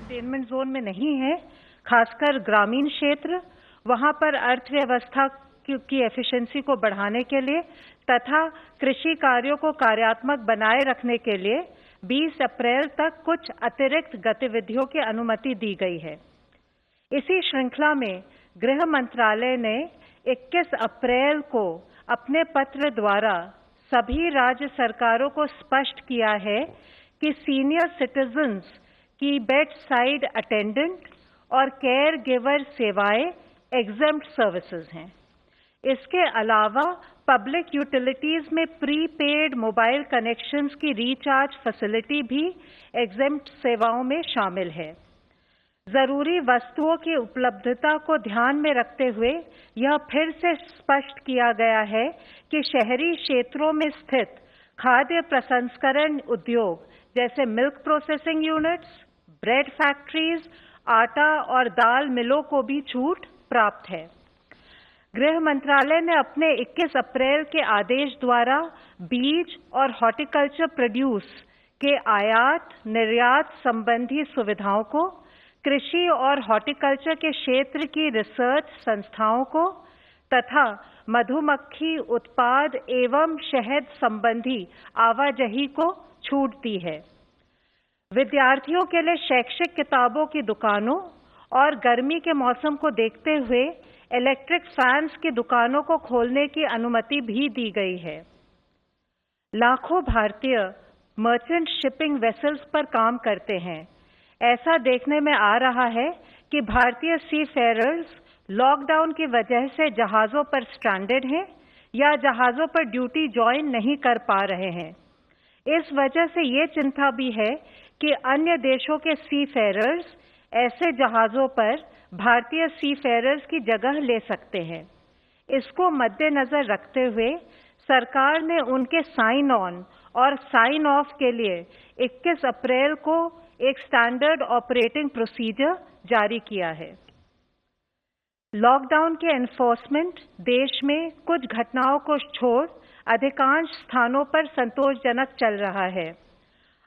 Containment zone में नहीं है, खासकर ग्रामीण क्षेत्र, वहां पर अर्थव्यवस्था की एफिशिएंसी को बढ़ाने के लिए तथा कृषि कार्यों को कार्यात्मक बनाए रखने के लिए 20 अप्रैल तक कुछ अतिरिक्त गतिविधियों की अनुमति दी गई है। इसी श्रृंखला में गृह मंत्रालय ने 21 अप्रैल को अपने पत्र द्वारा सभी राज्य सरकारों को स्पष्ट किया है कि सीनियर सिटीजन्स की बेड साइड अटेंडेंट और केयर गिवर सेवाएं एग्जेम्प्ट सर्विसेज हैं। इसके अलावा पब्लिक यूटिलिटीज में प्रीपेड मोबाइल कनेक्शंस की रिचार्ज फैसिलिटी भी एग्जेम्प्ट सेवाओं में शामिल है। जरूरी वस्तुओं की उपलब्धता को ध्यान में रखते हुए यह फिर से स्पष्ट किया गया है कि शहरी क्षेत्रों में स्थित खाद्य प्रसंस्करण उद्योग जैसे milk processing units, bread factories, आटा और दाल मिलों को भी छूट प्राप्त है। गृह मंत्रालय ने अपने 21 अप्रैल के आदेश द्वारा बीज और हॉर्टिकल्चर प्रोड्यूस के आयात निर्यात संबंधी सुविधाओं को, कृषि और हॉर्टिकल्चर के क्षेत्र की रिसर्च संस्थाओं को तथा मधुमक्खी उत्पाद एवं शहद संबंधी आवाजाही को छूट दी है। विद्यार्थियों के लिए शैक्षिक किताबों की दुकानों और गर्मी के मौसम को देखते हुए इलेक्ट्रिक फैंस की दुकानों को खोलने की अनुमति भी दी गई है। लाखों भारतीय मर्चेंट शिपिंग वेसल्स पर काम करते हैं। ऐसा देखने में आ रहा है कि भारतीय सी फेयरर्स लॉकडाउन की वजह से जहाज़ों पर स्ट्रैंडेड हैं या जहाज़ों पर ड्यूटी ज्वाइन नहीं कर पा रहे हैं। इस वजह से ये चिंता भी है कि अन्य देशों के सी फेयरर्स ऐसे जहाज़ों पर भारतीय सी फेयरर्स की जगह ले सकते हैं। इसको मद्देनजर रखते हुए सरकार ने उनके साइन ऑन और साइन ऑफ के लिए 21 अप्रैल को एक स्टैंडर्ड ऑपरेटिंग प्रोसीजर जारी किया है। लॉकडाउन के एनफोर्समेंट देश में कुछ घटनाओं को छोड़ अधिकांश स्थानों पर संतोषजनक चल रहा है।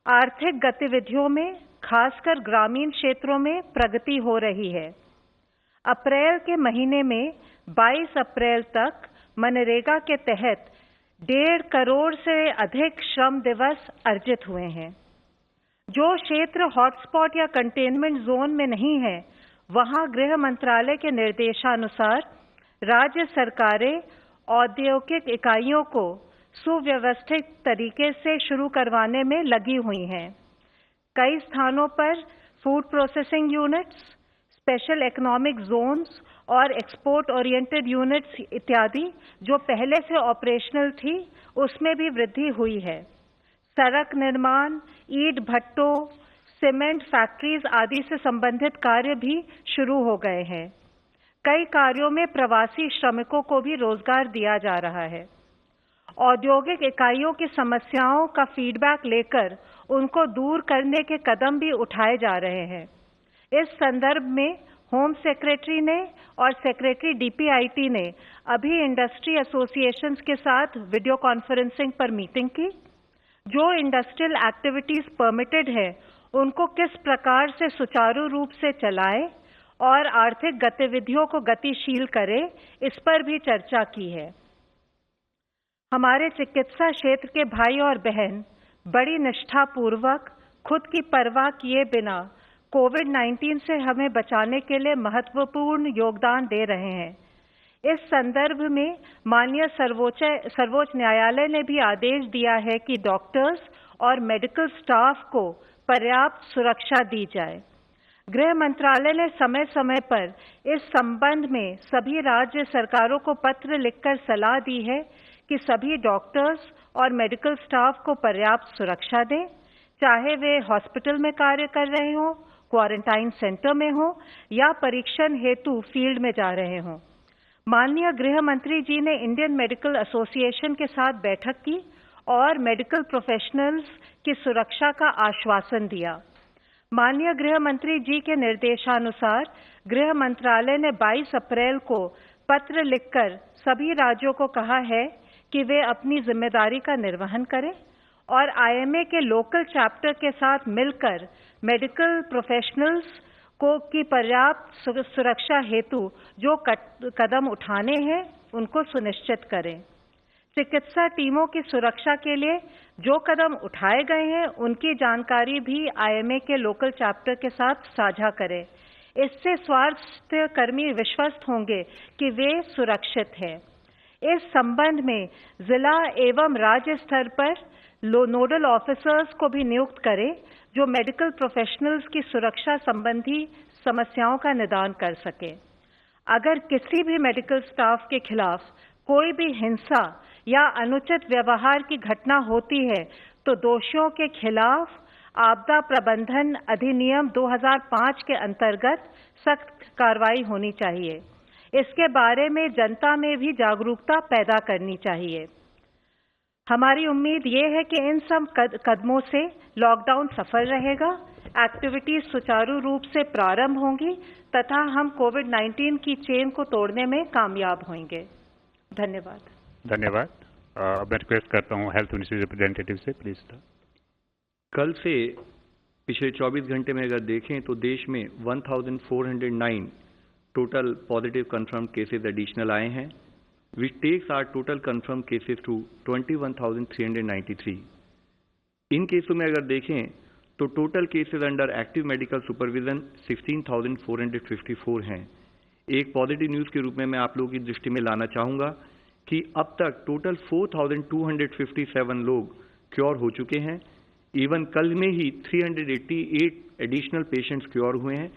आर्थिक गतिविधियों में खासकर ग्रामीण क्षेत्रों में प्रगति हो रही है। अप्रैल के महीने में 22 अप्रैल तक मनरेगा के तहत 1.5 करोड़ से अधिक श्रम दिवस अर्जित हुए हैं। जो क्षेत्र हॉटस्पॉट या कंटेनमेंट जोन में नहीं है, वहां गृह मंत्रालय के निर्देशानुसार राज्य सरकारें औद्योगिक इकाइयों को सुव्यवस्थित तरीके से शुरू करवाने में लगी हुई हैं। कई स्थानों पर food processing units, special economic zones और एक्सपोर्ट ओरिएंटेड यूनिट्स इत्यादि जो पहले से ऑपरेशनल थी, उसमें भी वृद्धि हुई है। सड़क निर्माण, ईंट भट्टों, सीमेंट फैक्ट्रीज आदि से संबंधित कार्य भी शुरू हो गए हैं। कई कार्यों में प्रवासी श्रमिकों को भी रोजगार दिया जा रहा है। औद्योगिक इकाइयों की समस्याओं का फीडबैक लेकर उनको दूर करने के कदम भी उठाए जा रहे हैं। इस संदर्भ में होम सेक्रेटरी ने और सेक्रेटरी डीपीआईटी ने अभी इंडस्ट्री एसोसिएशंस के साथ वीडियो कॉन्फ्रेंसिंग पर मीटिंग की। जो इंडस्ट्रियल एक्टिविटीज परमिटेड है, उनको किस प्रकार से सुचारू रूप से चलाए और आर्थिक गतिविधियों को गतिशील करे, इस पर भी चर्चा की है। हमारे चिकित्सा क्षेत्र के भाई और बहन बड़ी निष्ठापूर्वक खुद की परवाह किए बिना कोविड-19 से हमें बचाने के लिए महत्वपूर्ण योगदान दे रहे हैं। इस संदर्भ में माननीय सर्वोच्च न्यायालय ने भी आदेश दिया है कि डॉक्टर्स और मेडिकल स्टाफ को पर्याप्त सुरक्षा दी जाए। गृह मंत्रालय ने समय समय पर इस संबंध में सभी राज्य सरकारों को पत्र लिखकर सलाह दी है कि सभी डॉक्टर्स और मेडिकल स्टाफ को पर्याप्त सुरक्षा दें, चाहे वे हॉस्पिटल में कार्य कर रहे हों, क्वारंटाइन सेंटर में हों या परीक्षण हेतु फील्ड में जा रहे हों। माननीय गृह मंत्री जी ने इंडियन मेडिकल एसोसिएशन के साथ बैठक की और मेडिकल प्रोफेशनल्स की सुरक्षा का आश्वासन दिया। माननीय गृह मंत्री जी के निर्देशानुसार गृह मंत्रालय ने 22 अप्रैल को पत्र लिखकर सभी राज्यों को कहा है कि वे अपनी जिम्मेदारी का निर्वहन करें और IMA के लोकल चैप्टर के साथ मिलकर मेडिकल प्रोफेशनल्स को की पर्याप्त सुरक्षा हेतु जो कदम उठाने हैं उनको सुनिश्चित करें। चिकित्सा टीमों की सुरक्षा के लिए जो कदम उठाए गए हैं उनकी जानकारी भी IMA के लोकल चैप्टर के साथ साझा करें। इससे स्वास्थ्य कर्मी विश्वस्त होंगे कि वे सुरक्षित हैं। इस संबंध में जिला एवं राज्य स्तर पर नोडल ऑफिसर्स को भी नियुक्त करें जो मेडिकल प्रोफेशनल्स की सुरक्षा संबंधी समस्याओं का निदान कर सके। अगर किसी भी मेडिकल स्टाफ के खिलाफ कोई भी हिंसा या अनुचित व्यवहार की घटना होती है तो दोषियों के खिलाफ आपदा प्रबंधन अधिनियम 2005 के अंतर्गत सख्त कार्रवाई होनी चाहिए। इसके बारे में जनता में भी जागरूकता पैदा करनी चाहिए। हमारी उम्मीद ये है कि इन सब कदमों से लॉकडाउन सफल रहेगा, एक्टिविटीज सुचारू रूप से प्रारंभ होंगी तथा हम कोविड-19 की चेन को तोड़ने में कामयाब होंगे। धन्यवाद। धन्यवाद। मैं रिक्वेस्ट करता हूँ हेल्थ मिनिस्ट्री रिप्रेजेंटेटिव से, प्लीज। कल से पिछले 24 घंटे में अगर देखें तो देश में 1409 total positive confirm cases additional आए हैं, which takes our total confirmed cases to 21,393. इन केसों में अगर देखें तो total cases under active medical supervision 16,454 हैं। एक पॉजिटिव न्यूज़ के रूप में मैं आप लोगों की दृष्टि में लाना चाहूँगा कि अब तक टोटल 4,257 लोग क्योर हो चुके हैं। इवन कल में ही 388 एडिशनल पेशेंट्स क्योर हुए हैं,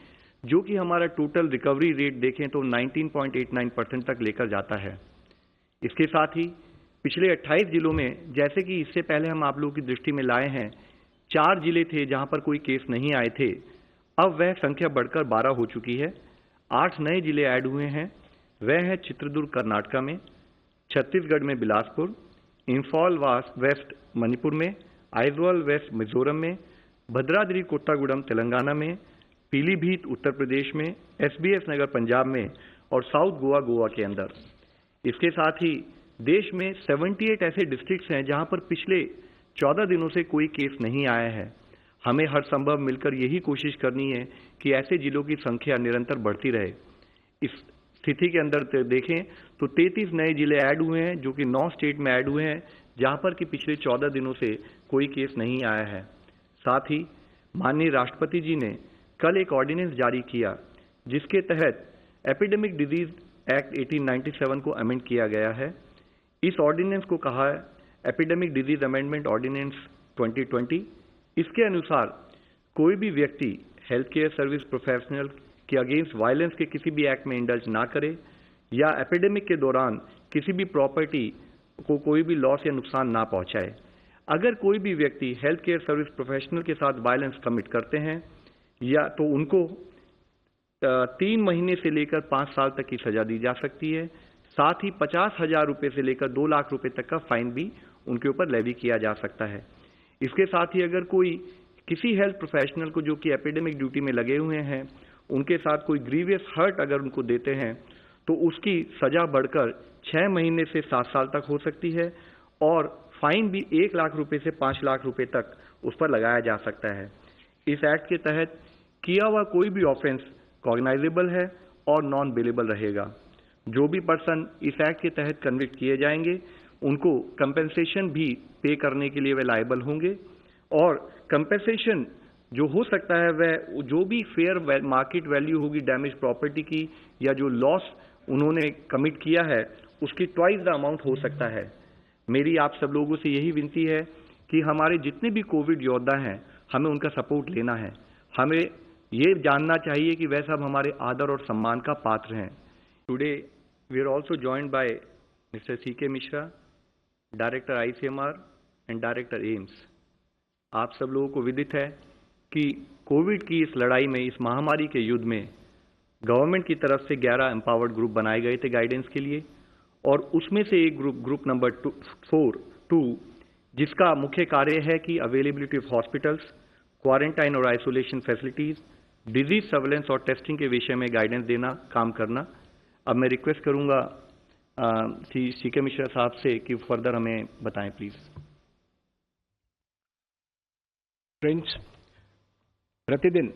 जो कि हमारा टोटल रिकवरी रेट देखें तो 19.89% तक लेकर जाता है। इसके साथ ही पिछले 28 जिलों में, जैसे कि इससे पहले हम आप लोगों की दृष्टि में लाए हैं, 4 जिले थे जहां पर कोई केस नहीं आए थे, अब वह संख्या बढ़कर 12 हो चुकी है। 8 नए जिले ऐड हुए हैं, वह है चित्रदुर्ग कर्नाटका में, छत्तीसगढ़ में बिलासपुर, इंफॉल वेस्ट मणिपुर में, आइजवाल वेस्ट मिजोरम में, भद्राद्री कोट्टागुडम तेलंगाना में, पीलीभीत उत्तर प्रदेश में, SBS नगर पंजाब में और साउथ गोवा के अंदर। इसके साथ ही देश में 78 ऐसे डिस्ट्रिक्ट्स हैं जहां पर पिछले 14 दिनों से कोई केस नहीं आया है। हमें हर संभव मिलकर यही कोशिश करनी है कि ऐसे जिलों की संख्या निरंतर बढ़ती रहे। इस स्थिति के अंदर देखें तो 33 नए जिले ऐड हुए हैं, जो कि 9 स्टेट में ऐड हुए हैं जहां पर कि पिछले 14 दिनों से कोई केस नहीं आया है। साथ ही माननीय राष्ट्रपति जी ने कल एक ऑर्डिनेंस जारी किया जिसके तहत एपिडेमिक डिजीज एक्ट 1897 को अमेंड किया गया है। इस ऑर्डिनेंस को कहा है एपिडेमिक डिजीज अमेंडमेंट ऑर्डिनेंस 2020। इसके अनुसार कोई भी व्यक्ति हेल्थ केयर सर्विस प्रोफेशनल के अगेंस्ट वायलेंस के किसी भी एक्ट में इंडल्ज ना करे या एपिडेमिक के दौरान किसी भी प्रॉपर्टी को कोई भी लॉस या नुकसान ना पहुंचाए। अगर कोई भी व्यक्ति हेल्थ केयर सर्विस प्रोफेशनल के साथ वायलेंस कमिट करते हैं या तो उनको 3 महीने से लेकर 5 साल तक की सजा दी जा सकती है। साथ ही 50,000 रुपये से लेकर 2 लाख रुपए तक का फाइन भी उनके ऊपर लेवी किया जा सकता है। इसके साथ ही अगर कोई किसी हेल्थ प्रोफेशनल को जो कि एपिडेमिक ड्यूटी में लगे हुए हैं उनके साथ कोई ग्रीवियस हर्ट अगर उनको देते हैं तो उसकी सजा बढ़कर 6 महीने से 7 साल तक हो सकती है और फाइन भी 1 लाख रुपए से 5 लाख रुपए तक उस पर लगाया जा सकता है। इस एक्ट के तहत किया हुआ कोई भी ऑफेंस कॉग्नाइजेबल है और नॉन बेलेबल रहेगा। जो भी पर्सन इस एक्ट के तहत कन्विक्ट किए जाएंगे उनको कंपेंसेशन भी पे करने के लिए वे लायबल होंगे और कंपेंसेशन जो हो सकता है वह जो भी फेयर मार्केट वैल्यू होगी डैमेज प्रॉपर्टी की या जो लॉस उन्होंने कमिट किया है उसकी ट्वाइस द अमाउंट हो सकता है। मेरी आप सब लोगों से यही विनती है कि हमारे जितने भी कोविड योद्धा हैं हमें उनका सपोर्ट लेना है। हमें ये जानना चाहिए कि वह सब हमारे आदर और सम्मान का पात्र हैं। Today we are also joined by mister CK Mishra, director ICMR and director AIIMS. आप सब लोगों को विदित है कि कोविड की इस लड़ाई में, इस महामारी के युद्ध में गवर्नमेंट की तरफ से 11 एम्पावर्ड ग्रुप बनाए गए थे गाइडेंस के लिए और उसमें से एक ग्रुप नंबर 2 जिसका मुख्य कार्य है कि अवेलेबिलिटी ऑफ हॉस्पिटल्स, क्वारंटाइन और आइसोलेशन फैसिलिटीज, डिजीज सर्वेलेंस और टेस्टिंग के विषय में गाइडेंस देना, काम करना। अब मैं रिक्वेस्ट करूंगा CK मिश्रा साहब से कि फर्दर हमें बताएं प्लीज। फ्रेंड्स, प्रतिदिन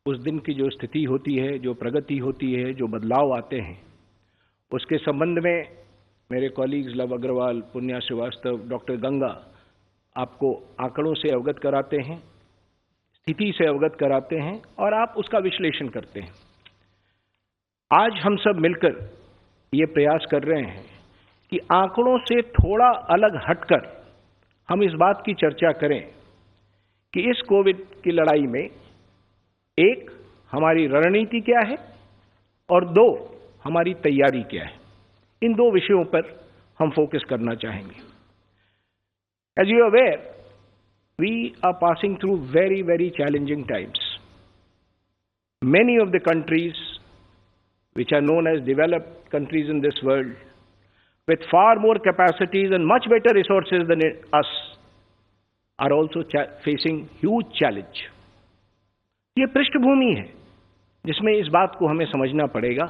उस दिन की जो स्थिति होती है, जो प्रगति होती है, जो बदलाव आते हैं, उसके संबंध में मेरे कॉलीग्स लव अग्रवाल, पुण्या श्रीवास्तव, डॉक्टर गंगा आपको आंकड़ों से अवगत कराते हैं, स्थिति से अवगत कराते हैं और आप उसका विश्लेषण करते हैं। आज हम सब मिलकर ये प्रयास कर रहे हैं कि आंकड़ों से थोड़ा अलग हटकर हम इस बात की चर्चा करें कि इस कोविड की लड़ाई में एक, हमारी रणनीति क्या है और दो, हमारी तैयारी क्या है। इन दो विषयों पर हम फोकस करना चाहेंगे। As you are aware, we are passing through very, very challenging times. Many of the countries which are known as developed countries in this world, with far more capacities and much better resources than us, are also facing huge challenge. ये पृष्ठभूमि है जिसमें इस बात को हमें समझना पड़ेगा।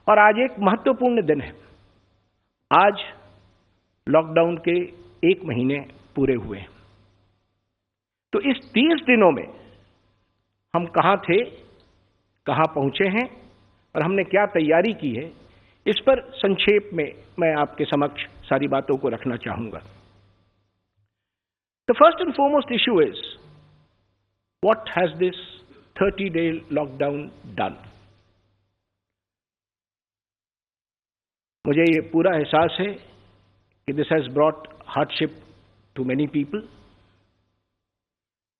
और आज एक महत्वपूर्ण दिन है। आज लॉकडाउन के 1 महीने पूरे हुए। तो इस 30 दिनों में हम कहां थे, कहां पहुंचे हैं और हमने क्या तैयारी की है, इस पर संक्षेप में मैं आपके समक्ष सारी बातों को रखना चाहूंगा। The first and foremost issue is, what has this 30-day lockdown done? मुझे ये पूरा एहसास है कि this has brought hardship to many people,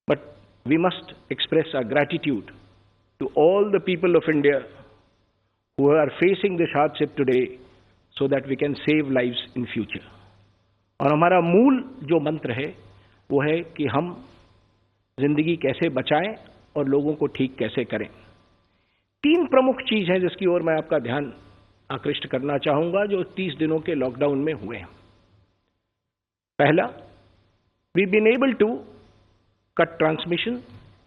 but we must express our gratitude to all the people of India who are facing this hardship today so that we can save lives in future. और हमारा मूल जो मंत्र है वो है कि हम जिंदगी कैसे बचाएं और लोगों को ठीक कैसे करें। 3 प्रमुख चीज हैं जिसकी ओर मैं आपका ध्यान आकृष्ट करना चाहूंगा जो 30 दिनों के लॉकडाउन में हुए हैं। पहला, we've been able to cut transmission,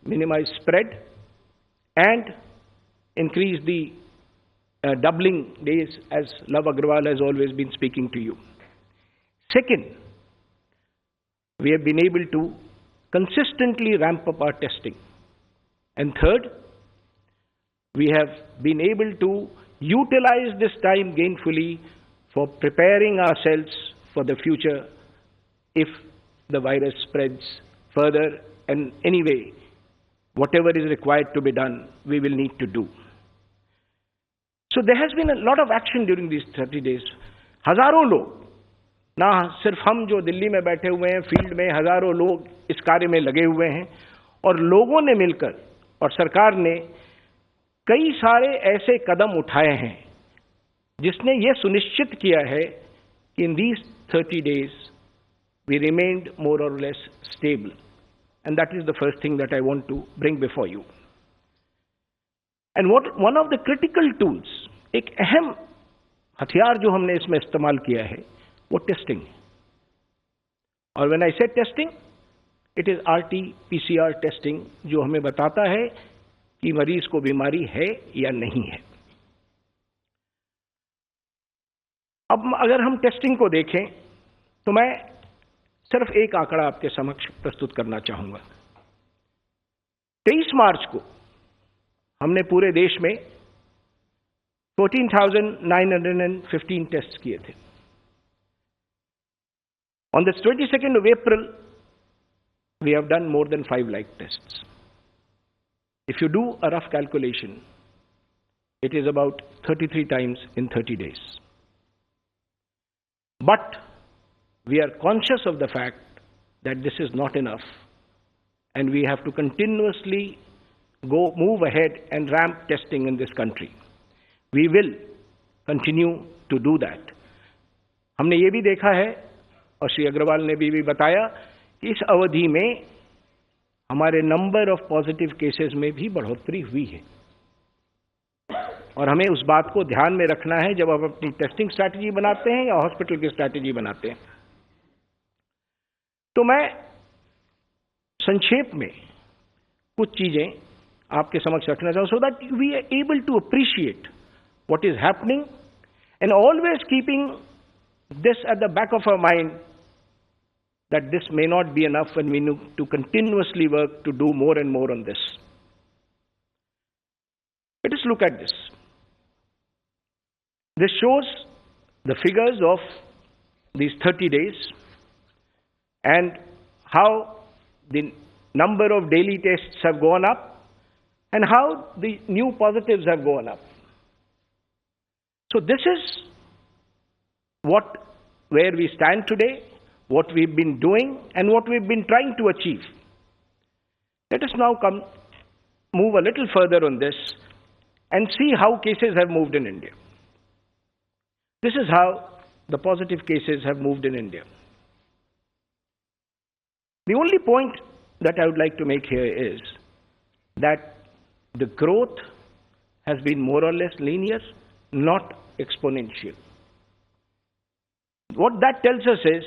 minimize spread, and increase the doubling days, as Love Agrawal has always been speaking to you. Second, we have been able to consistently ramp up our testing. And third, we have been able to utilize this time gainfully for preparing ourselves for the future if the virus spreads further. And anyway, whatever is required to be done, we will need to do. So there has been a lot of action during these 30 days. हजारों लोग, ना सिर्फ हम जो दिल्ली में बैठे हुए हैं, फील्ड में हजारों लोग इस कार्य में लगे हुए हैं और लोगों ने मिलकर और सरकार ने कई सारे ऐसे कदम उठाए हैं जिसने ये सुनिश्चित किया है कि इन these 30 days we remained more or less stable. And that is the first thing that I want to bring before you. And one of the critical tools, एक अहम हथियार जो हमने इसमें इस्तेमाल किया है वो टेस्टिंग है। और when I say testing, it is RT-PCR testing जो हमें बताता है कि मरीज को बीमारी है या नहीं है। अब अगर हम टेस्टिंग को देखें तो मैं सिर्फ एक आंकड़ा आपके समक्ष प्रस्तुत करना चाहूंगा। 23 मार्च को हमने पूरे देश में 14,915 टेस्ट किए थे। On the 22nd of April, we have done more than 5 lakh tests. If you do a rough calculation, it is about 33 times in 30 days. But we are conscious of the fact that this is not enough, and we have to continuously move ahead and ramp testing in this country. We will continue to do that. हमने ये भी देखा है और श्री अग्रवाल ने भी बताया कि इस अवधि में हमारे नंबर ऑफ पॉजिटिव केसेस में भी बढ़ोतरी हुई है और हमें उस बात को ध्यान में रखना है जब आप अपनी टेस्टिंग स्ट्रैटेजी बनाते हैं या हॉस्पिटल की स्ट्रैटेजी बनाते हैं। तो मैं संक्षेप में कुछ चीजें आपके समक्ष रखना चाहूं so that we are able to appreciate what is happening and always keeping this at the back of our mind that this may not be enough and we need to continuously work to do more and more on this. Let us look at this. This shows the figures of these 30 days and how the number of daily tests have gone up and how the new positives have gone up. So this is where we stand today, what we've been doing and what we've been trying to achieve. Let us now move a little further on this and see how cases have moved in India. This is how the positive cases have moved in India. The only point that I would like to make here is that the growth has been more or less linear, not exponential. What that tells us is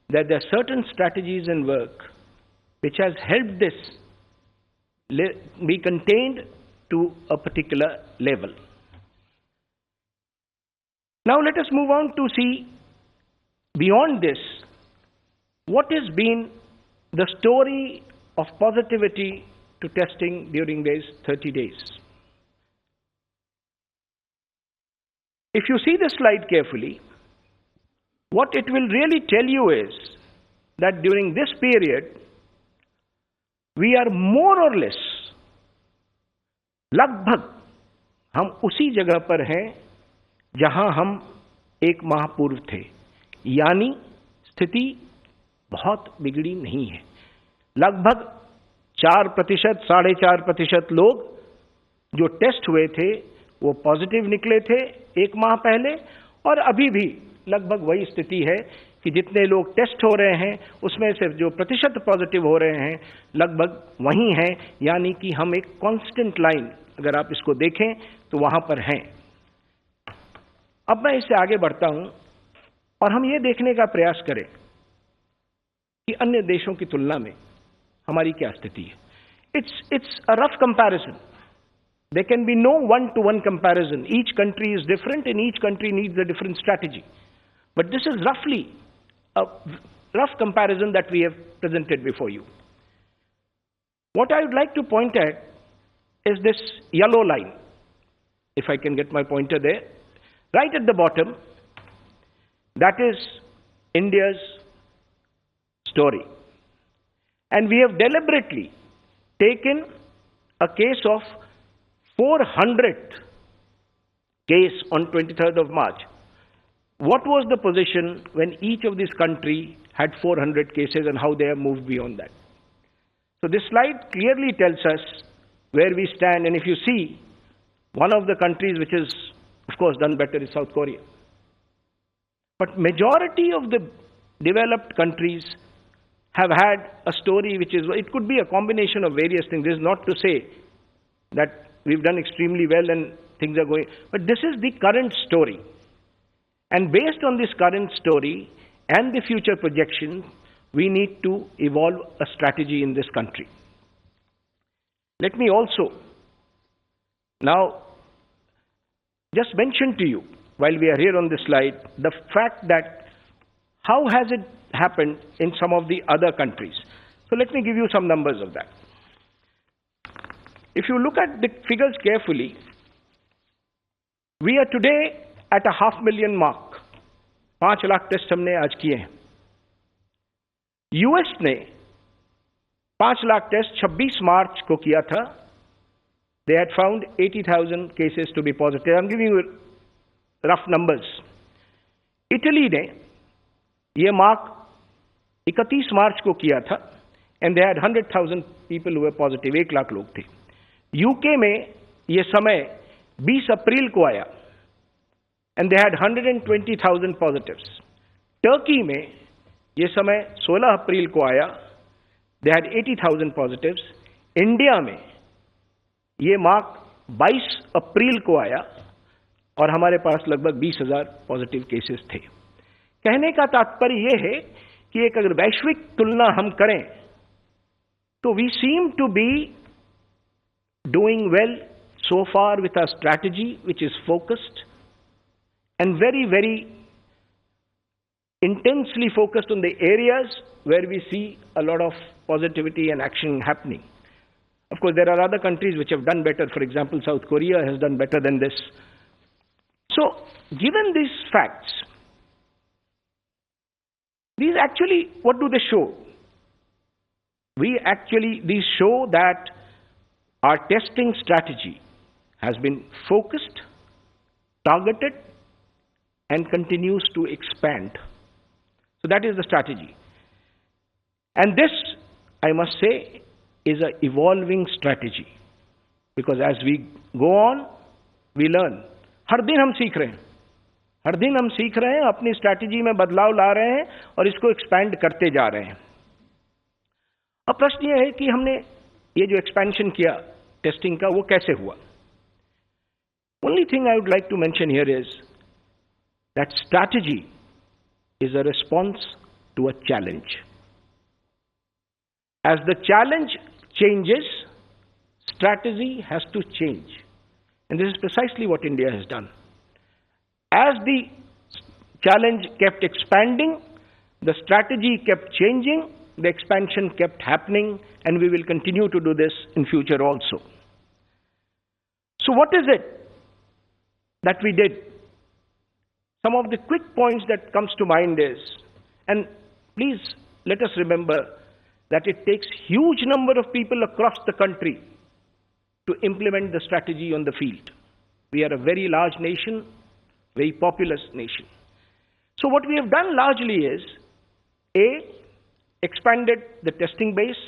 that there are certain strategies and work which has helped this be contained to a particular level. Now let us move on to see beyond this, what has been the story of positivity to testing during these 30 days. If you see the slide carefully, what it will really tell you is that during this period, we are more or less, लगभग हम उसी जगह पर हैं जहां हम एक माह पूर्व थे, यानी स्थिति बहुत बिगड़ी नहीं है। लगभग 4%, 4.5% लोग जो टेस्ट हुए थे वो पॉजिटिव निकले थे एक माह पहले, और अभी भी लगभग वही स्थिति है कि जितने लोग टेस्ट हो रहे हैं उसमें से जो प्रतिशत पॉजिटिव हो रहे हैं लगभग वही हैं, यानी कि हम एक कांस्टेंट लाइन, अगर आप इसको देखें तो वहां पर हैं। अब मैं इससे आगे बढ़ता हूं और हम ये देखने का प्रयास करें कि अन्य देशों की तुलना में हमारी क्या स्थिति है। It's a rough comparison. There can be no one-to-one comparison. Each country is different and each country needs a different strategy. But this is roughly a rough comparison that we have presented before you. What I would like to point at is this yellow line. If I can get my pointer there. Right at the bottom, that is India's story. And we have deliberately taken a case of 400th case on 23rd of March. What was the position when each of these countries had 400 cases and how they have moved beyond that? So this slide clearly tells us where we stand, and if you see, one of the countries which is, of course, done better is South Korea. But majority of the developed countries have had a story which is, it could be a combination of various things. This is not to say that we've done extremely well and things are going, but this is the current story. And based on this current story and the future projection, we need to evolve a strategy in this country. Let me also now just mention to you, while we are here on this slide, the fact that how has it happened in some of the other countries. So let me give you some numbers of that. If you look at the figures carefully, we are today at a 500,000 mark. 5 lakh test हमने आज किए हैं. US ने 5 lakh test 26 मार्च को किया था. They had found 80,000 cases to be positive. I'm giving you rough numbers. Italy ने ये मार्क 31 मार्च को किया था, and they had 100,000 people who were positive. 1 lakh लोग थे. यूके में ये समय 20 अप्रैल को आया, and they had 120,000 positives. Turkey में ये समय 16 अप्रैल को आया, they had 80,000 positives. इंडिया में ये मार्क 22 अप्रैल को आया और हमारे पास लगभग 20,000 पॉजिटिव केसेस थे. कहने का तात्पर्य यह है कि एक अगर वैश्विक तुलना हम करें तो we seem to be doing well so far with our strategy which is focused and very, very intensely focused on the areas where we see a lot of positivity and action happening. Of course, there are other countries which have done better. For example, South Korea has done better than this. So, given these facts, these actually, what do they show? These show that our testing strategy has been focused, targeted, and continues to expand. So that is the strategy. And this, I must say, is an evolving strategy. Because as we go on, we learn. हर दिन हम सीख रहे हैं. हर दिन हम सीख रहे हैं, अपनी स्ट्रैटेजी में बदलाव ला रहे हैं और इसको एक्सपैंड करते जा रहे हैं. अब प्रश्न यह है कि हमने ये जो एक्सपेंशन किया टेस्टिंग का, वो कैसे हुआ? Only thing I would like to mention here is that strategy is a response to a challenge. As the challenge changes, strategy has to change. And this is precisely what India has done. As the challenge kept expanding, the strategy kept changing, the expansion kept happening, and we will continue to do this in future also. So what is it that we did? Some of the quick points that comes to mind is, and please let us remember that it takes huge number of people across the country to implement the strategy on the field. We are a very large nation, very populous nation. So what we have done largely is, A, expanded the testing base,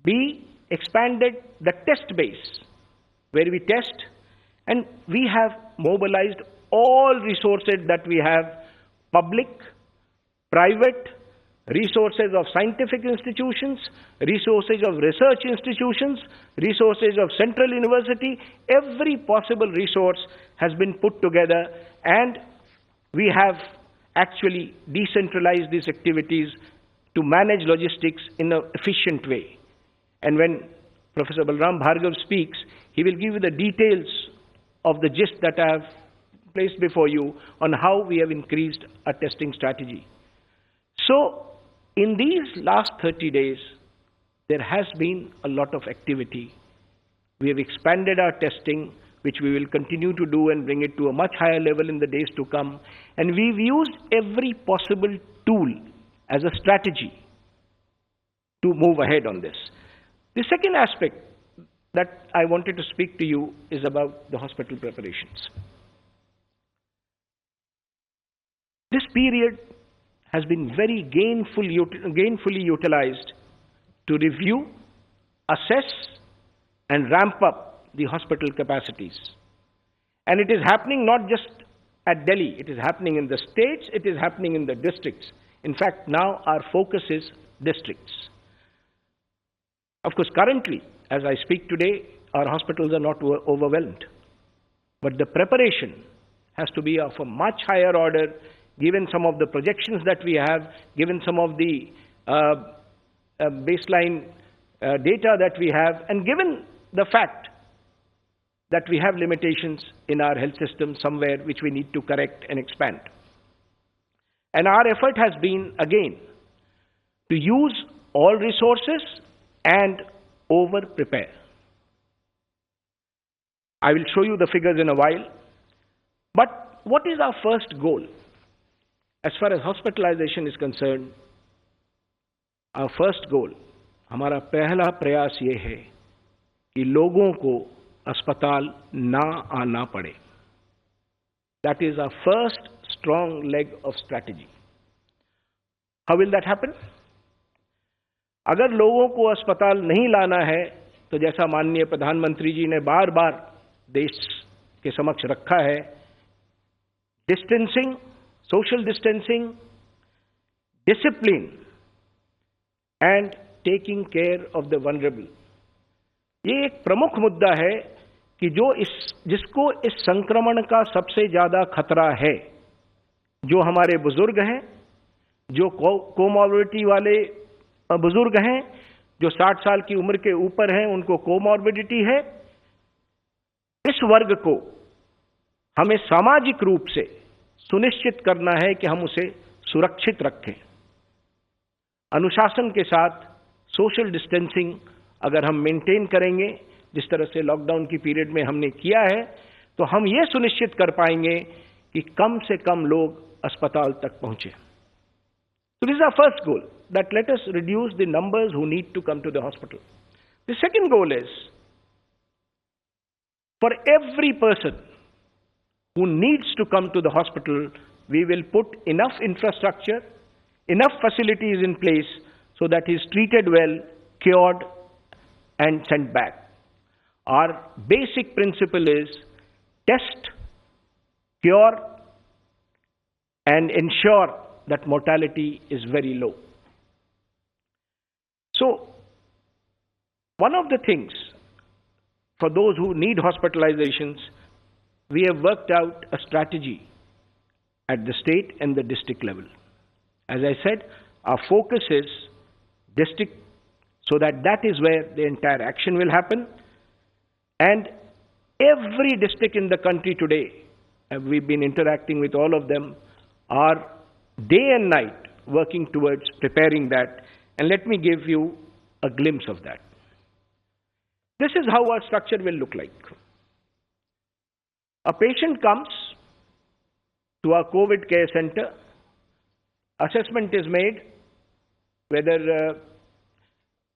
B, expanded the test base, where we test, and we have mobilized all resources that we have, public, private, resources of scientific institutions, resources of research institutions, resources of central university. Every possible resource has been put together, and we have actually decentralized these activities to manage logistics in an efficient way. And when Professor Balram Bhargav speaks, he will give you the details of the gist that I have placed before you on how we have increased our testing strategy. So, in these last 30 days, there has been a lot of activity. We have expanded our testing, which we will continue to do and bring it to a much higher level in the days to come. And we've used every possible tool as a strategy to move ahead on this. The second aspect that I wanted to speak to you is about the hospital preparations. This period has been very gainfully utilized to review, assess, and ramp up the hospital capacities. And it is happening not just at Delhi, it is happening in the states, it is happening in the districts. In fact, now our focus is districts. Of course, currently, as I speak today, our hospitals are not overwhelmed. But the preparation has to be of a much higher order, given some of the projections that we have, given some of the baseline data that we have, and given the fact that we have limitations in our health system somewhere which we need to correct and expand. And our effort has been, again, to use all resources and over-prepare. I will show you the figures in a while. But what is our first goal? As far as hospitalization is concerned, our first goal, हमारा पहला प्रयास ये है कि लोगों को अस्पताल ना आना पड़े. That is our first strong leg of strategy. How will that happen? अगर लोगों को अस्पताल नहीं लाना है, तो जैसा माननीय प्रधानमंत्री जी ने बार बार देश के समक्ष रखा है, distancing, social distancing, discipline, and taking care of the vulnerable. ये एक प्रमुख मुद्दा है कि जिसको इस संक्रमण का सबसे ज्यादा खतरा है, जो हमारे बुजुर्ग हैं, जो कोमॉर्बिडिटी वाले बुजुर्ग हैं, जो 60 साल की उम्र के ऊपर हैं, उनको कोमॉर्बिडिटी है, इस वर्ग को हमें सामाजिक रूप से सुनिश्चित करना है कि हम उसे सुरक्षित रखें। अनुशासन के साथ सोशल डिस्टेंसिंग अगर हम मेंटेन करेंगे, जिस तरह से लॉकडाउन की पीरियड में हमने किया है, तो हम ये सुनिश्चित कर पाएंगे कि कम से कम लोग अस्पताल तक पहुंचे। So this is our first goal, that let us reduce the numbers who need to come to the hospital. The second goal is, for every person who needs to come to the hospital, we will put enough infrastructure, enough facilities in place so that he is treated well, cured, and sent back. Our basic principle is test, cure, and ensure that mortality is very low. So, one of the things for those who need hospitalizations, we have worked out a strategy at the state and the district level. As I said, our focus is district, so that is where the entire action will happen. And every district in the country today, and we've been interacting with all of them, are day and night working towards preparing that. And let me give you a glimpse of that. This is how our structure will look like. A patient comes to our COVID care center, assessment is made whether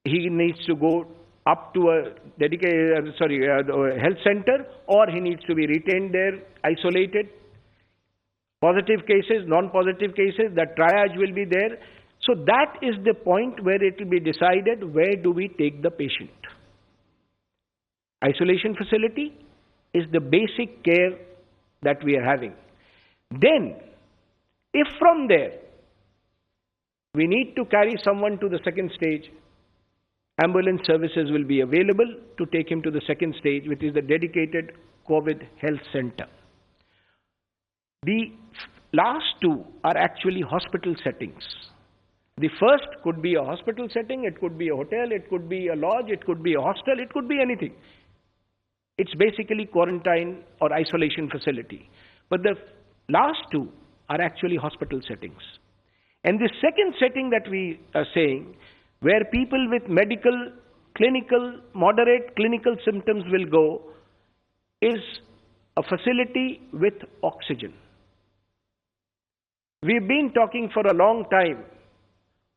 he needs to go up to a dedicated, health center, or he needs to be retained there, isolated. Positive cases, non-positive cases, that triage will be there. So that is the point where it will be decided, where do we take the patient. Isolation facility is the basic care that we are having. Then, if from there we need to carry someone to the second stage, ambulance services will be available to take him to the second stage, which is the dedicated COVID health center. The last two are actually hospital settings. The first could be a hospital setting, it could be a hotel, it could be a lodge, it could be a hostel, it could be anything. It's basically quarantine or isolation facility. But the last two are actually hospital settings. And the second setting that we are saying, where people with medical, clinical, moderate clinical symptoms will go, is a facility with oxygen. We've been talking for a long time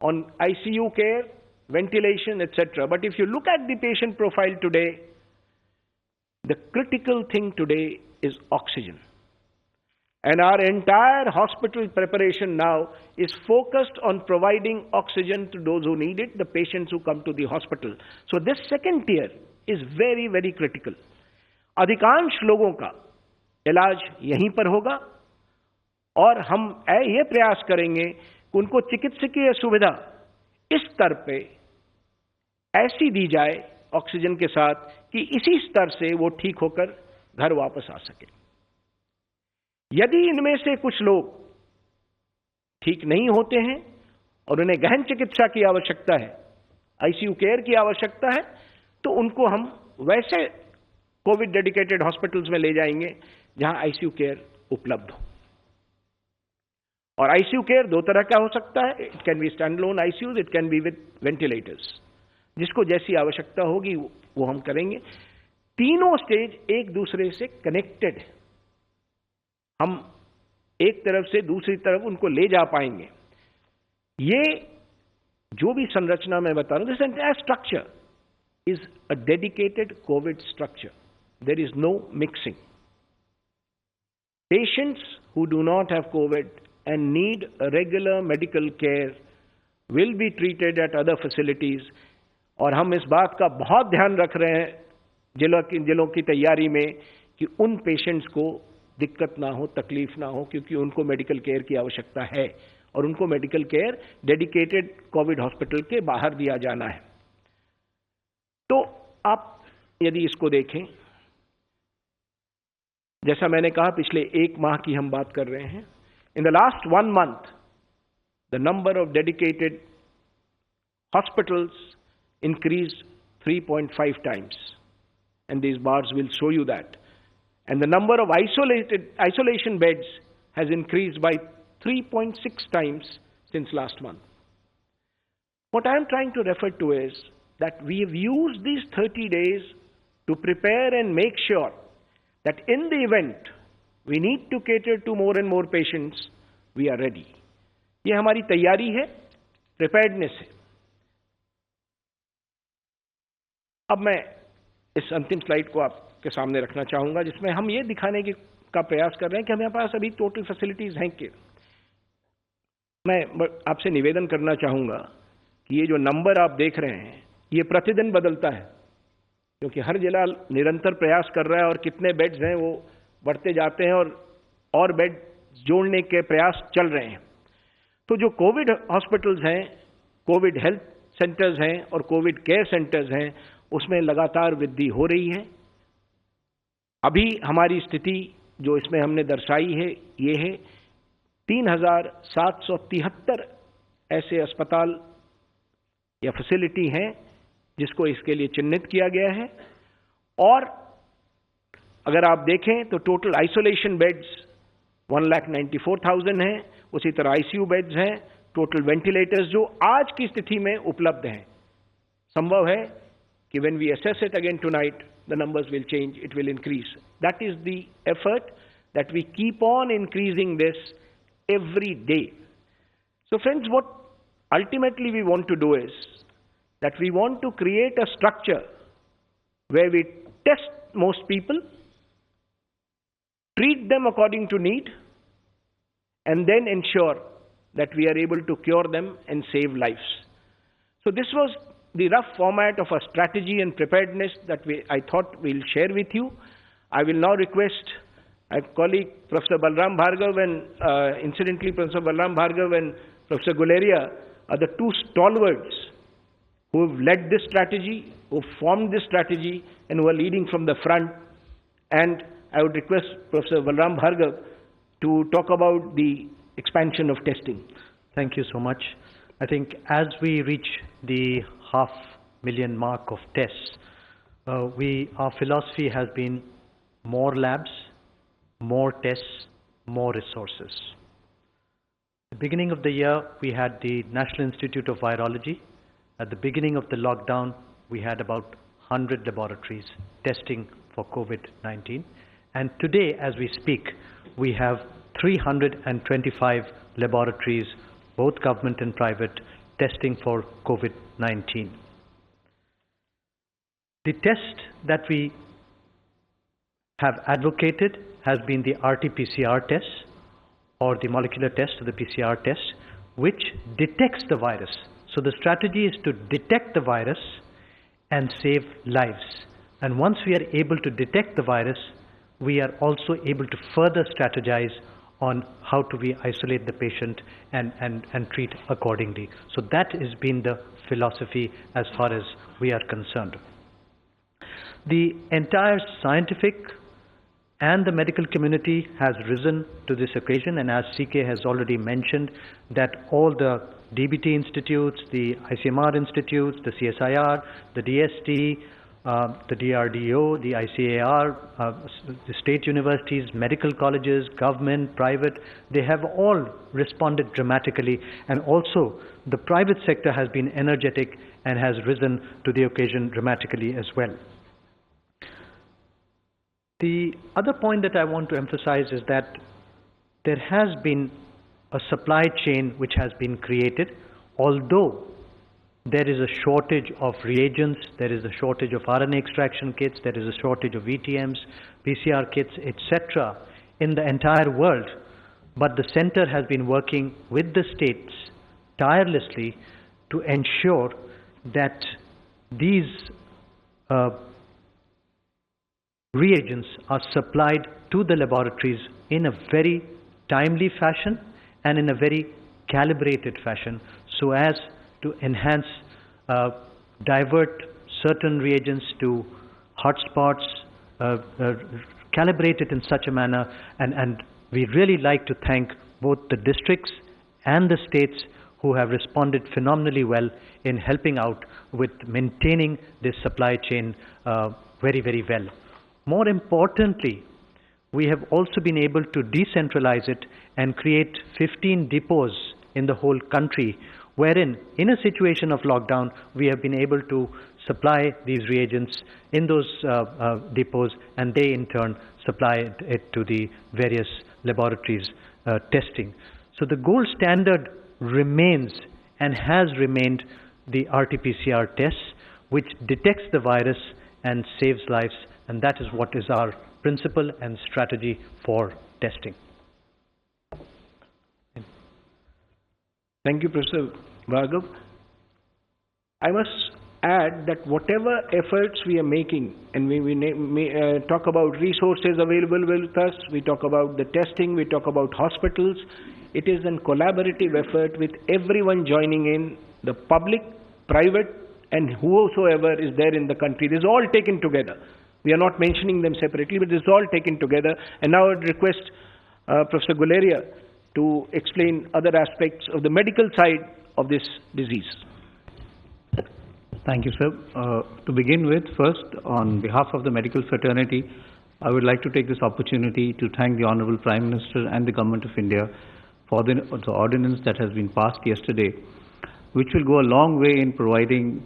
on ICU care, ventilation, etc. But if you look at the patient profile today, the critical thing today is oxygen. And our entire hospital preparation now is focused on providing oxygen to those who need it, the patients who come to the hospital. So this second tier is very, very critical. अधिकांश लोगों का इलाज यहीं पर होगा और हम ये प्रयास करेंगे कि उनको चिकित्सकीय सुविधा इस स्तर पे ऐसी दी जाए ऑक्सीजन के साथ कि इसी स्तर से वो ठीक होकर घर वापस आ सके। यदि इनमें से कुछ लोग ठीक नहीं होते हैं और उन्हें गहन चिकित्सा की आवश्यकता है, आईसीयू केयर की आवश्यकता है, तो उनको हम वैसे कोविड डेडिकेटेड हॉस्पिटल्स में ले जाएंगे जहां आईसीयू केयर उपलब्ध हो। और आईसीयू केयर दो तरह का हो सकता है, it can be stand alone ICUs, it can be with ventilators. जिसको जैसी आवश्यकता होगी वो हम करेंगे। तीनों स्टेज एक दूसरे से कनेक्टेड है, हम एक तरफ से दूसरी तरफ उनको ले जा पाएंगे। ये जो भी संरचना मैं बता रहा हूं, this entire structure is a dedicated covid structure, there is no mixing. Patients who do not have covid and need a regular medical care will be treated at other facilities। और हम इस बात का बहुत ध्यान रख रहे हैं जिलों की तैयारी में कि उन पेशेंट्स को दिक्कत ना हो, तकलीफ ना हो, क्योंकि उनको मेडिकल केयर की आवश्यकता है और उनको medical care dedicated Covid hospital के बाहर दिया जाना है। तो आप यदि इसको देखें, जैसा मैंने कहा पिछले एक माह की हम बात कर रहे हैं, in the last 1 month, the number of dedicated hospitals increased 3.5 times. And these bars will show you that. And the number of isolation beds has increased by 3.6 times since last month. What I am trying to refer to is that we have used these 30 days to prepare and make sure that in the event we need to cater to more and more patients, we are ready. ये हमारी तैयारी है, preparedness है. अब मैं इस अंतिम slide को आपके सामने रखना चाहूंगा, जिसमें हम ये दिखाने का प्रयास कर रहे हैं कि हमारे पास अभी टोटल फैसिलिटीज हैं कि मैं आपसे निवेदन करना चाहूंगा कि ये जो नंबर आप देख रहे हैं ये प्रतिदिन बदलता है, क्योंकि हर जिला निरंतर प्रयास कर रहा है और कितने बेड्स हैं वो बढ़ते जाते हैं और बेड जोड़ने के प्रयास चल रहे हैं. तो जो कोविड हॉस्पिटल्स हैं, कोविड हेल्थ सेंटर्स हैं और कोविड केयर सेंटर्स हैं, उसमें लगातार वृद्धि हो रही है. अभी हमारी स्थिति जो इसमें हमने दर्शाई है ये है 3,773 ऐसे अस्पताल या फैसिलिटी हैं जिसको इसके लिए चिन्हित किया गया है. और अगर आप देखें तो टोटल आइसोलेशन बेड्स 1,94,000 हैं, उसी तरह आईसीयू बेड्स हैं, टोटल वेंटिलेटर्स जो आज की स्थिति में उपलब्ध हैं. संभव है कि when we assess it again tonight, the numbers will change, it will increase. That is the effort that we keep on increasing this every day. So friends, what ultimately we want to do is that we want to create a structure where we test most people, treat them according to need, and then ensure that we are able to cure them and save lives. So this was the rough format of a strategy and preparedness that I thought we'll share with you. I will now request my colleague Professor Balram Bhargav and incidentally Professor Balram Bhargav and Professor Guleria are the two stalwarts who have led this strategy, who formed this strategy, and who are leading from the front. And I would request Professor Balram Bhargav to talk about the expansion of testing. Thank you so much. I think as we reach the 500,000 mark of tests, our philosophy has been more labs, more tests, more resources. At the beginning of the year, we had the National Institute of Virology. At the beginning of the lockdown, we had about 100 laboratories testing for COVID-19. And today, as we speak, we have 325 laboratories, both government and private, testing for COVID-19. The test that we have advocated has been the RT-PCR test, or the molecular test, or the PCR test, which detects the virus. So the strategy is to detect the virus and save lives. And once we are able to detect the virus, we are also able to further strategize on how to isolate the patient and treat accordingly. So that has been the philosophy as far as we are concerned. The entire scientific and the medical community has risen to this occasion, and as CK has already mentioned, that all the DBT institutes, the ICMR institutes, the CSIR, the DST, the DRDO, the ICAR, the state universities, medical colleges, government, private, they have all responded dramatically, and also the private sector has been energetic and has risen to the occasion dramatically as well. The other point that I want to emphasize is that there has been a supply chain which has been created, although there is a shortage of reagents, there is a shortage of RNA extraction kits, there is a shortage of VTMs, PCR kits, etc. in the entire world. But the center has been working with the states tirelessly to ensure that these reagents are supplied to the laboratories in a very timely fashion and in a very calibrated fashion, so as to enhance, divert certain reagents to hotspots, calibrate it in such a manner, and we really like to thank both the districts and the states who have responded phenomenally well in helping out with maintaining this supply chain very, very well. More importantly, we have also been able to decentralize it and create 15 depots in the whole country, wherein, in a situation of lockdown, we have been able to supply these reagents in those depots, and they in turn supply it to the various laboratories testing. So the gold standard remains and has remained the RT-PCR test, which detects the virus and saves lives, and that is what is our principle and strategy for testing. Thank you, Professor Bhargav. I must add that whatever efforts we are making, and we talk about resources available with us, we talk about the testing, we talk about hospitals, it is a collaborative effort with everyone joining in, the public, private, and whosoever is there in the country. This is all taken together. We are not mentioning them separately, but this is all taken together. And now I would request Professor Guleria to explain other aspects of the medical side of this disease. Thank you, sir. To begin with, first, on behalf of the medical fraternity, I would like to take this opportunity to thank the Honorable Prime Minister and the Government of India for the ordinance that has been passed yesterday, which will go a long way in providing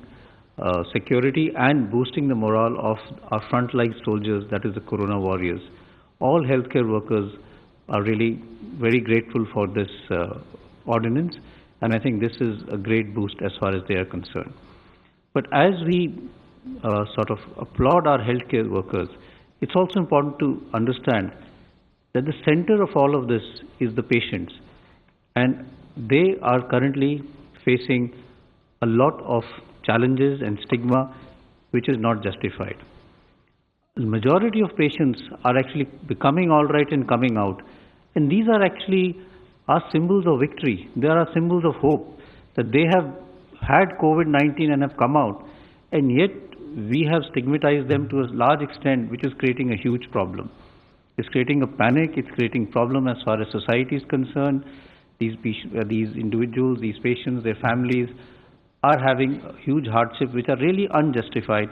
security and boosting the morale of our frontline soldiers, that is the Corona warriors. All healthcare workers are really very grateful for this ordinance, and I think this is a great boost as far as they are concerned. But as we sort of applaud our healthcare workers, it's also important to understand that the center of all of this is the patients, and they are currently facing a lot of challenges and stigma which is not justified. The majority of patients are actually becoming all right and coming out, and these are actually our symbols of victory. They are our symbols of hope, that they have had COVID-19 and have come out, and yet we have stigmatized them to a large extent, which is creating a huge problem. It's creating a panic, it's creating problem as far as society is concerned. These individuals, these patients, their families are having huge hardships which are really unjustified.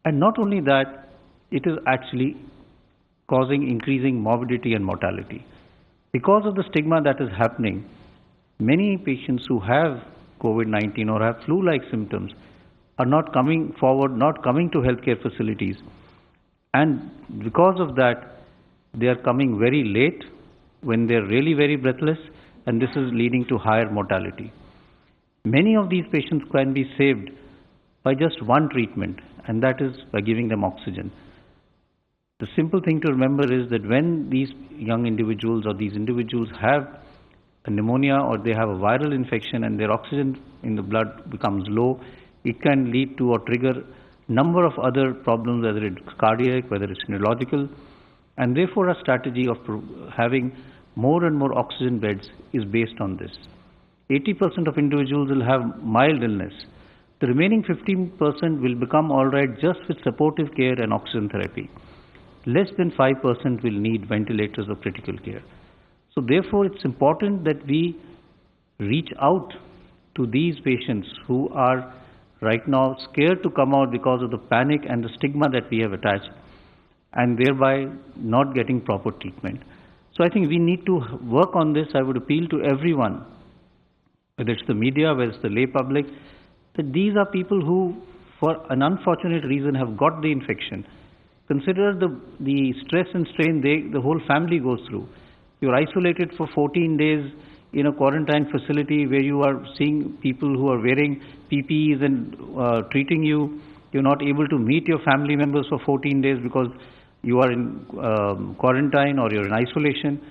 And not only that, it is actually causing increasing morbidity and mortality. Because of the stigma that is happening, many patients who have COVID-19 or have flu-like symptoms are not coming forward, not coming to healthcare facilities. And because of that, they are coming very late when they are really very breathless, and this is leading to higher mortality. Many of these patients can be saved by just one treatment, and that is by giving them oxygen. The simple thing to remember is that when these young individuals or these individuals have a pneumonia or they have a viral infection and their oxygen in the blood becomes low, it can lead to or trigger number of other problems, whether it's cardiac, whether it's neurological, and therefore a strategy of having more and more oxygen beds is based on this. 80% of individuals will have mild illness. The remaining 15% will become all right just with supportive care and oxygen therapy. Less than 5% will need ventilators or critical care. So therefore, it's important that we reach out to these patients who are right now scared to come out because of the panic and the stigma that we have attached, and thereby not getting proper treatment. So I think we need to work on this. I would appeal to everyone, whether it's the media, whether it's the lay public, that these are people who, for an unfortunate reason, have got the infection. Consider the stress and strain the whole family goes through. You're isolated for 14 days in a quarantine facility where you are seeing people who are wearing PPEs and treating you. You're not able to meet your family members for 14 days because you are in quarantine or you're in isolation.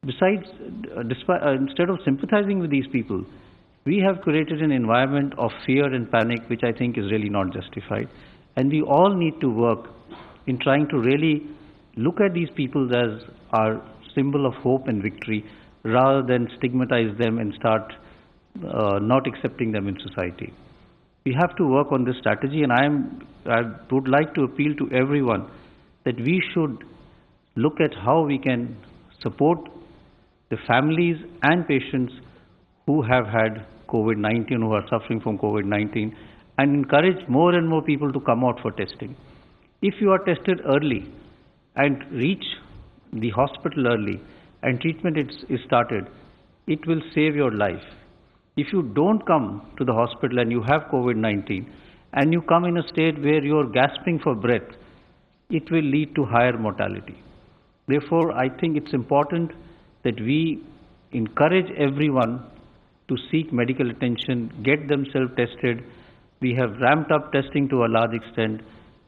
Besides, instead of sympathizing with these people, we have created an environment of fear and panic which I think is really not justified. And we all need to work in trying to really look at these people as our symbol of hope and victory, rather than stigmatize them and start not accepting them in society. We have to work on this strategy, and I would like to appeal to everyone that we should look at how we can support the families and patients who have had COVID-19, who are suffering from COVID-19, and encourage more and more people to come out for testing. If you are tested early and reach the hospital early and treatment is started, it will save your life. If you don't come to the hospital and you have COVID-19 and you come in a state where you are gasping for breath, it will lead to higher mortality. Therefore, I think it's important that we encourage everyone to seek medical attention, get themselves tested. We have ramped up testing to a large extent.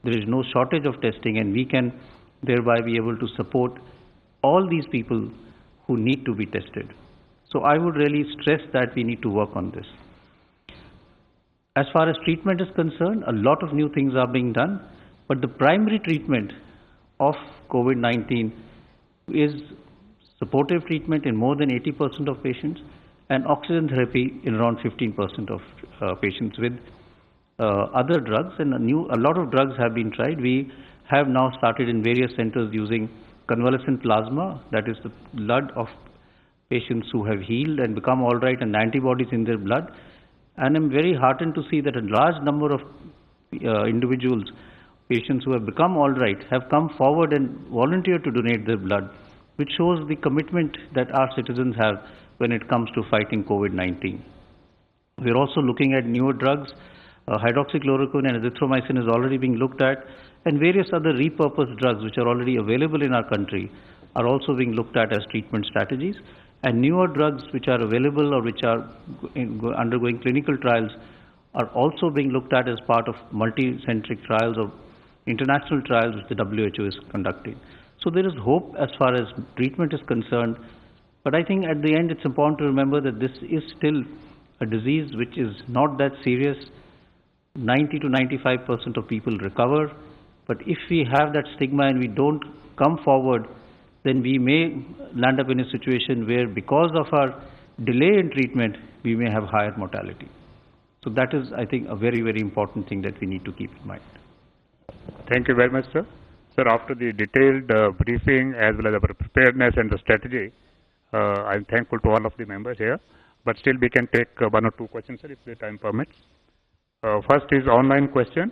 There is no shortage of testing, and we can thereby be able to support all these people who need to be tested. So I would really stress that we need to work on this. As far as treatment is concerned, a lot of new things are being done, but the primary treatment of COVID-19 is supportive treatment in more than 80% of patients and oxygen therapy in around 15% of patients with other drugs, and a lot of drugs have been tried. We have now started in various centers using convalescent plasma, that is the blood of patients who have healed and become all right and antibodies in their blood. And I'm very heartened to see that a large number of individuals, patients who have become all right, have come forward and volunteered to donate their blood, which shows the commitment that our citizens have when it comes to fighting COVID-19. We're also looking at newer drugs. Hydroxychloroquine and azithromycin is already being looked at, and various other repurposed drugs which are already available in our country are also being looked at as treatment strategies. And newer drugs which are available or which are undergoing clinical trials are also being looked at as part of multi-centric trials or international trials which the WHO is conducting. So there is hope as far as treatment is concerned, but I think at the end it's important to remember that this is still a disease which is not that serious. 90 to 95% of people recover, but if we have that stigma and we don't come forward, then we may land up in a situation where because of our delay in treatment, we may have higher mortality. So that is, I think, a very, very important thing that we need to keep in mind. Thank you very much, sir. Sir, after the detailed briefing as well as our preparedness and the strategy, I'm thankful to all of the members here, but still we can take one or two questions, sir, if the time permits. First is online question.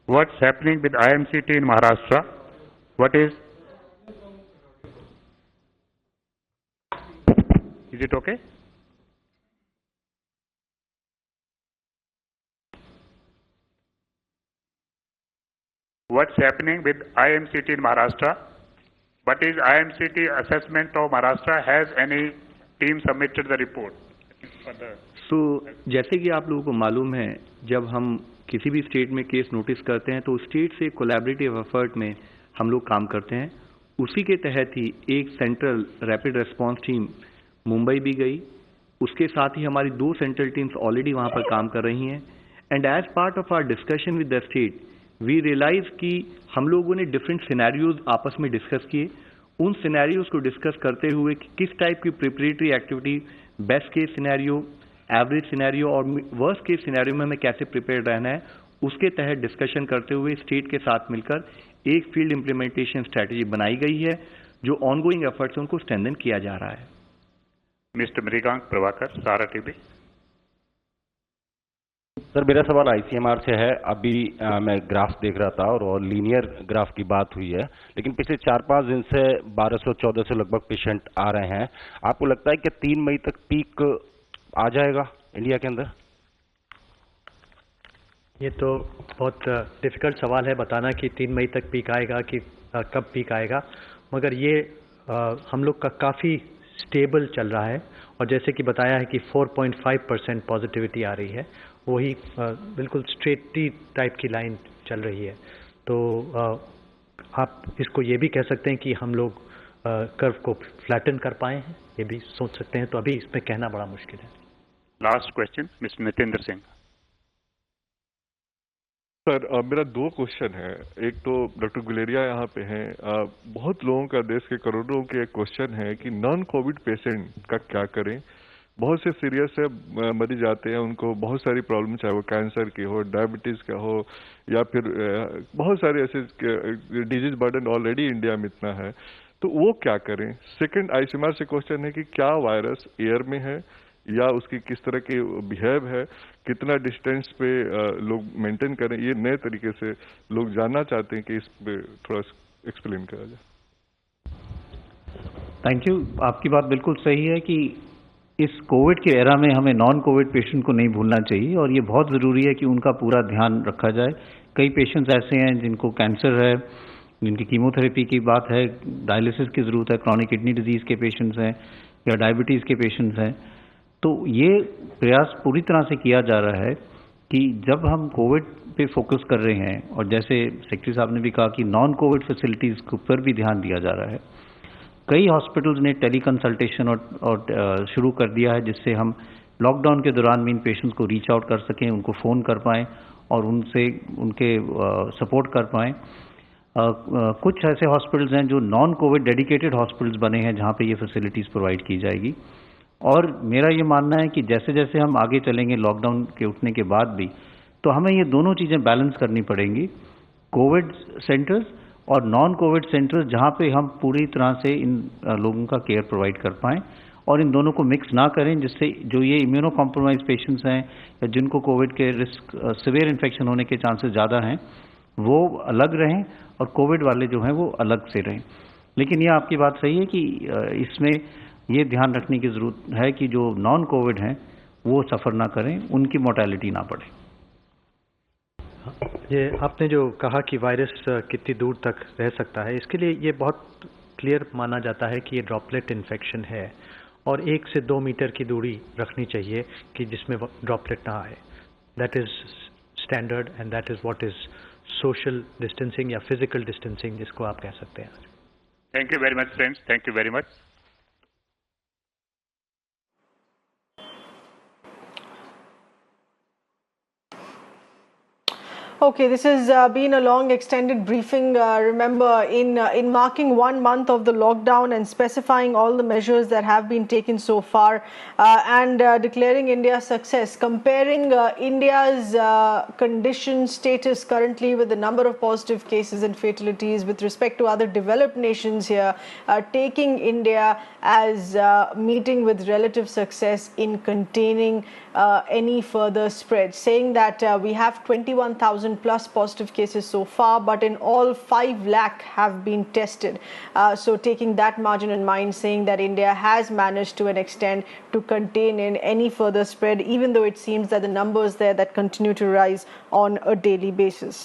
What's happening with IMCT in Maharashtra? What is it okay? What's happening with IMCT in Maharashtra? What is IMCT assessment of Maharashtra? Has any team submitted the report? जैसे कि आप लोगों को मालूम है, जब हम किसी भी स्टेट में केस नोटिस करते हैं तो स्टेट से कोलैबोरेटिव एफर्ट में हम लोग काम करते हैं. उसी के तहत ही एक central rapid response team Mumbai भी गई. उसके साथ ही हमारी 2 सेंट्रल टीम्स ऑलरेडी वहां पर काम कर रही हैं. And as part of our discussion with the state, we realize कि हम लोगों ने डिफरेंट सिनेरियोज आपस में डिस्कस किए. उन सिनेरियोज को डिस्कस करते हुए कि किस टाइप की preparatory activity, best case scenario, average scenario और वर्स्ट केस सिनेरियो में हमें कैसे प्रिपेयर रहना है, उसके तहत डिस्कशन करते हुए स्टेट के साथ मिलकर एक फील्ड इम्प्लीमेंटेशन स्ट्रैटेजी बनाई गई है, जो ऑनगोइंग एफर्ट्स उनको स्ट्रेंथन किया जा रहा है. मिस्टर मृगांक प्रभाकर, सहारा टीवी. सर, मेरा सवाल आईसीएमआर से है. अभी मैं ग्राफ देख रहा था और लीनियर ग्राफ की बात हुई है, लेकिन पिछले 4-5 दिन से 1200-1400 लगभग पेशेंट आ रहे हैं. आपको लगता है कि 3 मई तक पीक आ जाएगा इंडिया के अंदर? ये तो बहुत डिफिकल्ट सवाल है बताना कि 3 मई तक पीक आएगा कि कब पीक आएगा, मगर ये हम लोग का काफ़ी स्टेबल चल रहा है. और जैसे कि बताया है कि 4.5% पॉजिटिविटी आ रही है, वही बिल्कुल स्ट्रेट टी टाइप की लाइन चल रही है. तो आप इसको ये भी कह सकते हैं कि हम लोग कर्व को फ्लैटन कर पाए हैं, ये भी सोच सकते हैं. तो अभी इसमें कहना बड़ा मुश्किल है. Last question, mister Nitendra Singh. Sir, मेरा 2 क्वेश्चन है. एक तो डॉक्टर गुलेरिया यहाँ पे हैं. बहुत लोगों का, देश के करोड़ों के एक क्वेश्चन है कि नॉन कोविड पेशेंट का क्या करें. बहुत से सीरियस है, मरीज जाते हैं, उनको बहुत सारी प्रॉब्लम, चाहे वो कैंसर की हो, डायबिटीज का हो, या फिर बहुत सारे ऐसे डिजीज बर्डन ऑलरेडी इंडिया में इतना है, तो वो क्या करें. सेकंड आईसीएमआर से क्वेश्चन है कि क्या वायरस एयर में है या उसकी किस तरह की बिहेव है, कितना डिस्टेंस पे लोग मेंटेन करें. ये नए तरीके से लोग जानना चाहते हैं कि इस पे थोड़ा एक्सप्लेन करा जाए. Thank you. आपकी बात बिल्कुल सही है कि इस कोविड के एरा में हमें नॉन कोविड पेशेंट को नहीं भूलना चाहिए और ये बहुत ज़रूरी है कि उनका पूरा ध्यान रखा जाए। कई पेशेंट्स ऐसे हैं जिनको कैंसर है, जिनकी कीमोथेरेपी की बात है, डायलिसिस की ज़रूरत है, क्रॉनिक किडनी डिजीज़ के पेशेंट्स हैं या डायबिटीज़ के पेशेंट्स हैं। तो ये प्रयास पूरी तरह से किया जा रहा है कि जब हम कोविड पे फोकस कर रहे हैं और जैसे सेक्रेटरी साहब ने भी कहा कि नॉन कोविड फैसिलिटीज़ के ऊपर भी ध्यान दिया जा रहा है। कई हॉस्पिटल्स ने टेली कंसल्टेशन और शुरू कर दिया है जिससे हम लॉकडाउन के दौरान भी इन पेशेंट्स को रीच आउट कर सकें, उनको फ़ोन कर पाएँ और उनसे उनके सपोर्ट कर पाएँ। कुछ ऐसे हॉस्पिटल्स हैं जो नॉन कोविड डेडिकेटेड हॉस्पिटल्स बने हैं जहाँ पे ये फैसिलिटीज़ प्रोवाइड की जाएगी। और मेरा ये मानना है कि जैसे जैसे हम आगे चलेंगे लॉकडाउन के उठने के बाद भी, तो हमें ये दोनों चीज़ें बैलेंस करनी पड़ेंगी, कोविड सेंटर्स और नॉन कोविड सेंटर्स, जहाँ पे हम पूरी तरह से इन लोगों का केयर प्रोवाइड कर पाएँ और इन दोनों को मिक्स ना करें, जिससे जो ये इम्यूनो कॉम्प्रोमाइज पेशेंट्स हैं या जिनको कोविड के रिस्क सीवियर इन्फेक्शन होने के चांसेस ज़्यादा हैं वो अलग रहें और कोविड वाले जो हैं वो अलग से रहें। लेकिन ये आपकी बात सही है कि इसमें ये ध्यान रखने की ज़रूरत है कि जो नॉन कोविड हैं वो सफ़र ना करें, उनकी मोर्टेलिटी ना बढ़े। ये आपने जो कहा कि वायरस कितनी दूर तक रह सकता है, इसके लिए ये बहुत क्लियर माना जाता है कि ये ड्रॉपलेट इन्फेक्शन है और 1 से 2 मीटर की दूरी रखनी चाहिए कि जिसमें ड्रॉपलेट ना आए। That is standard and that is what is social distancing या फिजिकल डिस्टेंसिंग जिसको आप कह सकते हैं। Thank you very much friends, thank you very much. Okay, this has been a long extended briefing, remember, in marking 1 month of the lockdown and specifying all the measures that have been taken so far and declaring India's success, comparing India's condition status currently with the number of positive cases and fatalities with respect to other developed nations here, taking India as meeting with relative success in containing any further spread, saying that we have 21,000 plus positive cases so far, but in all 5 lakh have been tested. So taking that margin in mind, saying that India has managed to an extent to contain in any further spread, even though it seems that the numbers there that continue to rise on a daily basis.